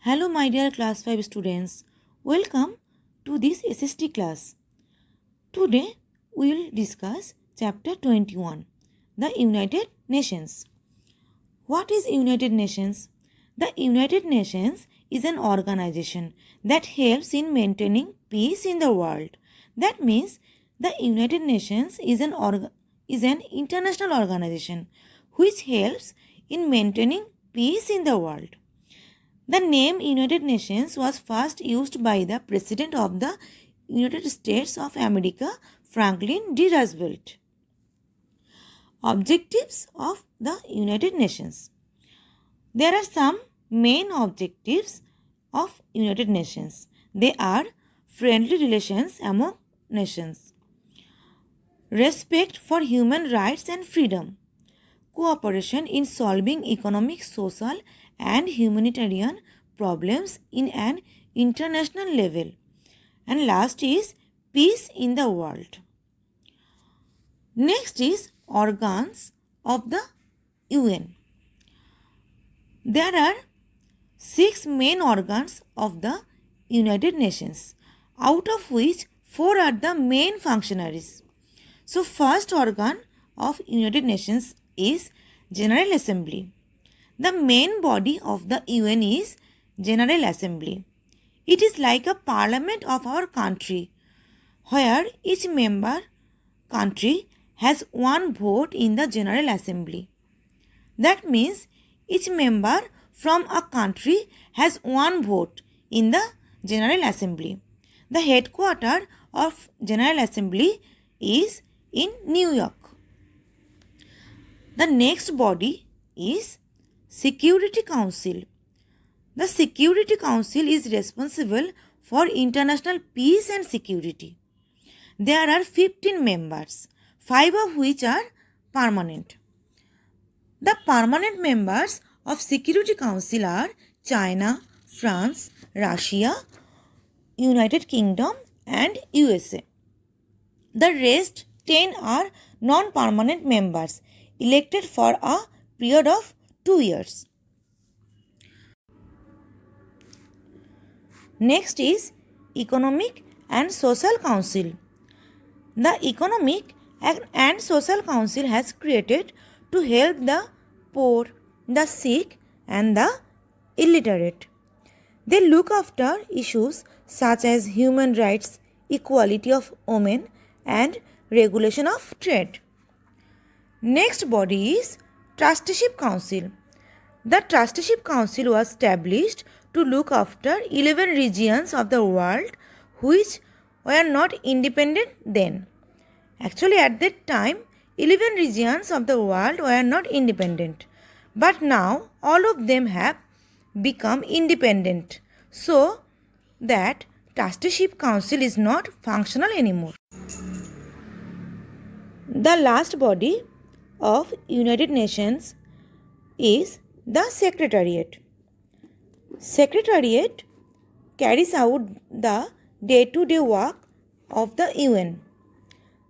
Hello, my dear class 5 students. Welcome to this SST class. Today we will discuss chapter 21, the United Nations. What is United Nations? The United Nations is an organization that helps in maintaining peace in the world. That means the United Nations is an international organization which helps in maintaining peace in the world. The name United Nations was first used by the President of the United States of America, Franklin D. Roosevelt. Objectives of the United Nations. There are some main objectives of United Nations. They are friendly relations among nations, respect for human rights and freedom, cooperation in solving economic, social, and humanitarian problems in an international level, and last is peace in the world. Next is organs of the UN. There are 6 main organs of the United Nations, out of which 4 are the main functionaries. So first organ of United Nations is General Assembly. The main body of the UN is General Assembly. It is like a parliament of our country, where each member country has one vote in the General Assembly. That means each member from a country has one vote in the General Assembly. The headquarters of General Assembly is in New York. The next body is Security Council. The Security Council is responsible for international peace and security. There are 15 members, 5 of which are permanent. The permanent members of Security Council are China, France, Russia, United Kingdom and USA. The rest 10 are non-permanent members elected for a period of 2 years. Next is Economic and Social Council. The Economic and Social Council has created to help the poor, the sick and the illiterate. They look after issues such as human rights, equality of women and regulation of trade. Next body is Trusteeship Council. The Trusteeship Council was established to look after 11 regions of the world which were not independent then. Actually, at that time, 11 regions of the world were not independent. But now, all of them have become independent. So that Trusteeship Council is not functional anymore. The last body of United Nations is the Secretariat. Secretariat carries out the day-to-day work of the UN.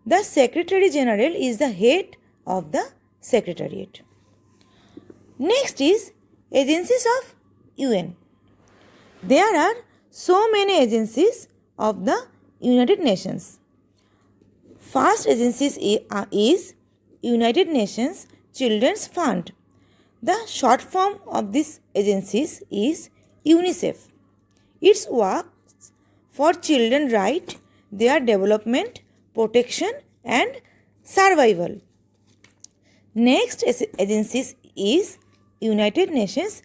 The Secretary General is the head of the Secretariat. Next is agencies of UN. There are so many agencies of the United Nations. First agency is United Nations Children's Fund. The short form of this agencies is UNICEF. Its works for children right, their development, protection and survival. Next agency is United Nations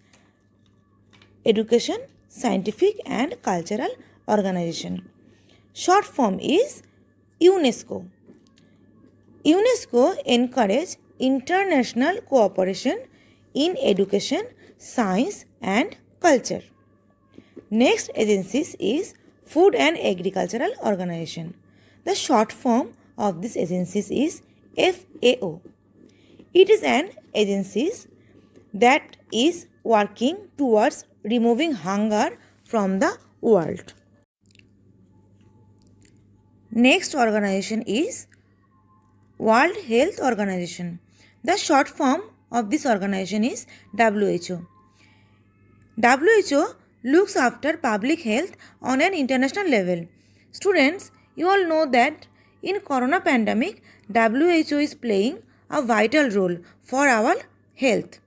Education, Scientific and Cultural Organization. Short form is UNESCO. UNESCO encourages international cooperation in education, science and culture. Next agency is Food and Agricultural Organization. The short form of this agency is FAO. It is an agency that is working towards removing hunger from the world. Next organization is World Health Organization. The short form of this organization is WHO. WHO looks after public health on an international level. Students, you all know that in corona pandemic, WHO is playing a vital role for our health.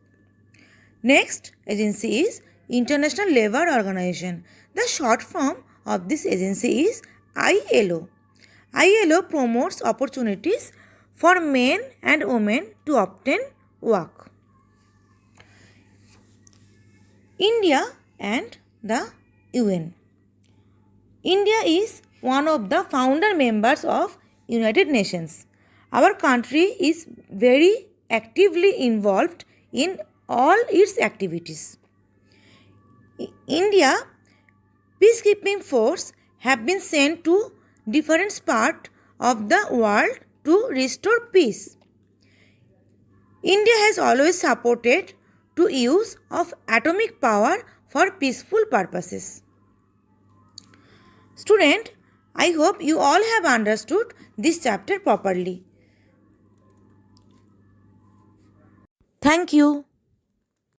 Next agency is International Labour Organization. The short form of this agency is ILO. ILO promotes opportunities for men and women to obtain work. India and the UN. India is one of the founder members of United Nations. Our country is very actively involved in all its activities. India peacekeeping force have been sent to different parts of the world to restore peace. India has always supported to use of atomic power for peaceful purposes. Student, I hope you all have understood this chapter properly. Thank you.